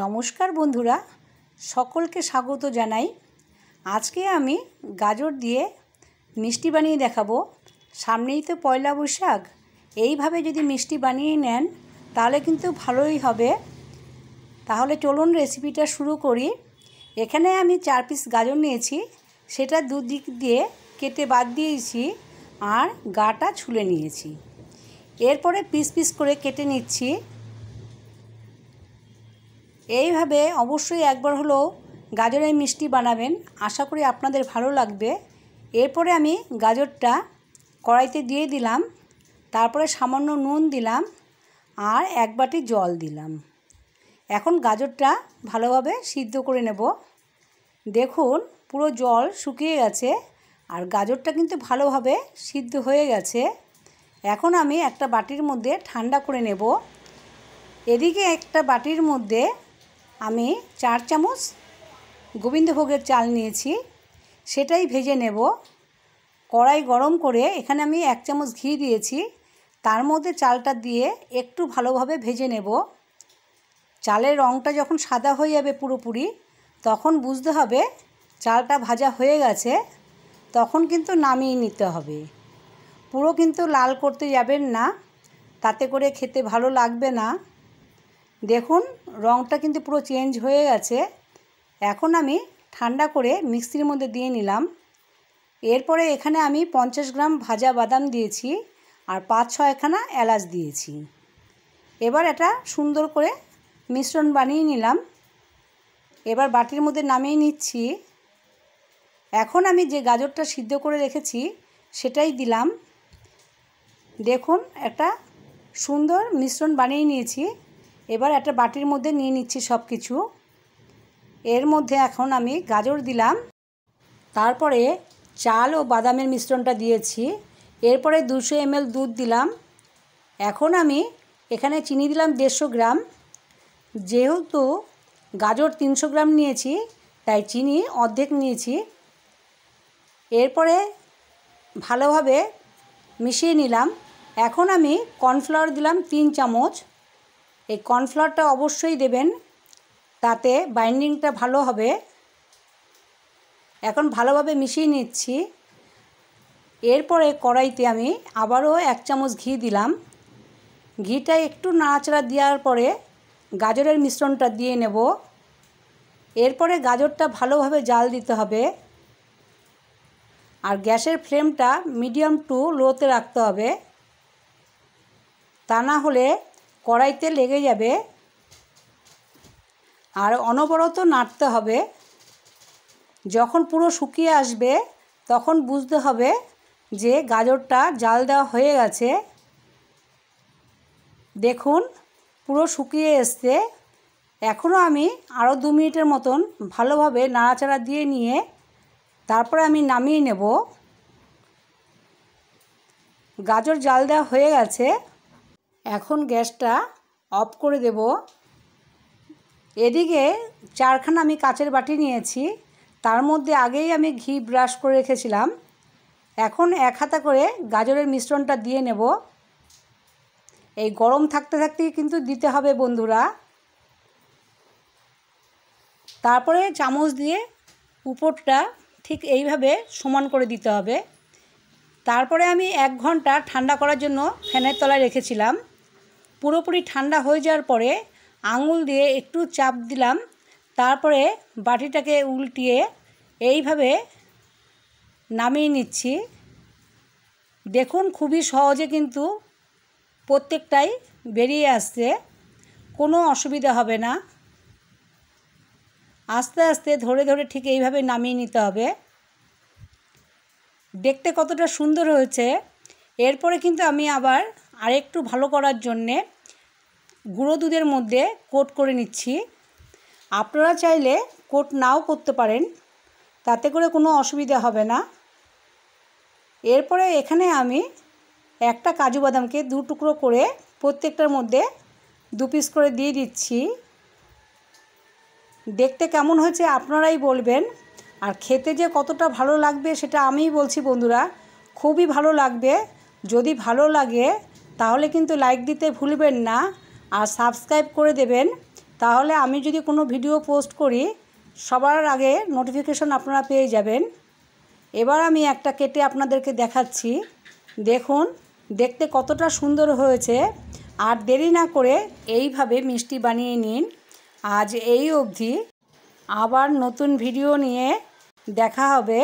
নমস্কার বন্ধুরা, সকলকে স্বাগত জানাই। আজকে আমি গাজর দিয়ে মিষ্টি বানিয়ে দেখাবো। সামনেই তো পয়লা বৈশাখ, এইভাবে যদি মিষ্টি বানিয়ে নেন তাহলে কিন্তু ভালোই হবে। তাহলে চলুন রেসিপিটা শুরু করি। এখানে আমি 4 পিস গাজর নিয়েছি, সেটা দুদিক দিয়ে কেটে বাদ দিয়েছি আর গাটা ছুলে নিয়েছি। এরপরে পিস পিস করে কেটে নিচ্ছি। এইভাবে অবশ্যই একবার হলেও গাজরের মিষ্টি বানাবেন, আশা করি আপনাদের ভালো লাগবে। এরপরে আমি গাজরটা কড়াইতে দিয়ে দিলাম, তারপরে সামান্য নুন দিলাম আর 1 বাটি জল দিলাম। এখন গাজরটা ভালোভাবে সিদ্ধ করে নেব। দেখুন পুরো জল শুকিয়ে গেছে আর গাজরটা কিন্তু ভালোভাবে সিদ্ধ হয়ে গেছে। এখন আমি একটা বাটির মধ্যে ঠান্ডা করে নেব। এদিকে একটা বাটির মধ্যে আমি 4 চামচ গোবিন্দভোগের চাল নিয়েছি, সেটাই ভেজে নেব। কড়াই গরম করে এখানে আমি 1 চামচ ঘি দিয়েছি, তার মধ্যে চালটা দিয়ে একটু ভালোভাবে ভেজে নেব। চালের রঙটা যখন সাদা হয়ে যাবে পুরোপুরি, তখন বুঝতে হবে চালটা ভাজা হয়ে গেছে, তখন কিন্তু নামিয়ে নিতে হবে। পুরো কিন্তু লাল করতে যাবেন না, তাতে করে খেতে ভালো লাগবে না। দেখুন রঙটা কিন্তু পুরো চেঞ্জ হয়ে গেছে। এখন আমি ঠান্ডা করে মিক্সির মধ্যে দিয়ে নিলাম। এরপরে এখানে আমি 50 গ্রাম ভাজা বাদাম দিয়েছি আর 5-6 খানা এলাচ দিয়েছি। এবার এটা সুন্দর করে মিশ্রণ বানিয়ে নিলাম। এবার বাটির মধ্যে নামিয়ে নিচ্ছি। এখন আমি যে গাজরটা সিদ্ধ করে রেখেছি সেটাই দিলাম। দেখুন একটা সুন্দর মিশ্রণ বানিয়ে নিয়েছি। এবার একটা বাটির মধ্যে নিয়ে নিচ্ছি সব কিছু। এর মধ্যে এখন আমি গাজর দিলাম, তারপরে চাল ও বাদামের মিশ্রণটা দিয়েছি। এরপরে 200 ml দুধ দিলাম। এখন আমি এখানে চিনি দিলাম 150 গ্রাম। যেহেতু গাজর 300 গ্রাম নিয়েছি, তাই চিনি অর্ধেক নিয়েছি। এরপরে ভালোভাবে মিশিয়ে নিলাম। এখন আমি কর্নফ্লাওয়ার দিলাম 3 চামচ। এই কর্নফ্লাওয়ারটা অবশ্যই দেবেন, তাতে বাইন্ডিংটা ভালো হবে। এখন ভালোভাবে মিশিয়ে নিচ্ছি। এরপরে কড়াইতে আমি আবারও 1 চামচ ঘি দিলাম। ঘিটা একটু নাড়াচাড়া দেওয়ার পরে গাজরের মিশ্রণটা দিয়ে নেব। এরপরে গাজরটা ভালোভাবে জাল দিতে হবে আর গ্যাসের ফ্লেমটা মিডিয়াম টু লোতে রাখতে হবে, তা না হলে কড়াইতে লেগে যাবে। আর অনবরত নাড়তে হবে। যখন পুরো শুকিয়ে আসবে তখন বুঝতে হবে যে গাজরটা জাল দেওয়া হয়ে গেছে। দেখুন পুরো শুকিয়ে এসছে। এখনও আমি আরও 2 মিনিটের মতন ভালোভাবে নাড়াচাড়া দিয়ে নিয়ে তারপরে আমি নামিয়ে নেব। গাজর জাল দেওয়া হয়ে গেছে। এখন গ্যাসটা অফ করে দেব। এদিকে 4খানা আমি কাচের বাটি নিয়েছি, তার মধ্যে আগেই আমি ঘি ব্রাশ করে রেখেছিলাম। এখন 1 হাতা করে গাজরের মিশ্রণটা দিয়ে নেব। এই গরম থাকতে থাকতেই কিন্তু দিতে হবে বন্ধুরা। তারপরে চামচ দিয়ে উপরটা ঠিক এইভাবে সমান করে দিতে হবে। তারপরে আমি 1 ঘন্টা ঠান্ডা করার জন্য ফ্যানের তলায় রেখেছিলাম। পুরোপুরি ঠান্ডা হয়ে যাওয়ার পরে আঙুল দিয়ে একটু চাপ দিলাম, তারপরে বাটিটাকে উল্টিয়ে এইভাবে নামিয়ে নিচ্ছি। দেখুন খুবই সহজে কিন্তু প্রত্যেকটাই বেরিয়ে আসছে, কোনো অসুবিধা হবে না। আস্তে আস্তে ধরে ধরে ঠিক এইভাবে নামিয়ে নিতে হবে। দেখতে কতটা সুন্দর হয়েছে। এরপরে কিন্তু আমি আবার আরেকটু ভালো করার জন্যে গুঁড়ো দুধের মধ্যে কোট করে নিচ্ছি। আপনারা চাইলে কোট নাও করতে পারেন, তাতে করে কোনো অসুবিধা হবে না। এরপরে এখানে আমি একটা কাজু বাদামকে 2 টুকরো করে প্রত্যেকটার মধ্যে 2 পিস করে দিয়ে দিচ্ছি। দেখতে কেমন হয়েছে আপনারাই বলবেন, আর খেতে যে কতটা ভালো লাগবে সেটা আমিই বলছি বন্ধুরা, খুবই ভালো লাগবে। যদি ভালো লাগে তাহলে কিন্তু লাইক দিতে ভুলবেন না আর সাবস্ক্রাইব করে দেবেন। তাহলে আমি যদি কোনো ভিডিও পোস্ট করি সবার আগে নোটিফিকেশন আপনারা পেয়ে যাবেন। এবার আমি একটা কেটে আপনাদেরকে দেখাচ্ছি। দেখুন দেখতে কতটা সুন্দর হয়েছে। আর দেরি না করে এইভাবে মিষ্টি বানিয়ে নিন। আজ এই অবধি, আবার নতুন ভিডিও নিয়ে দেখা হবে।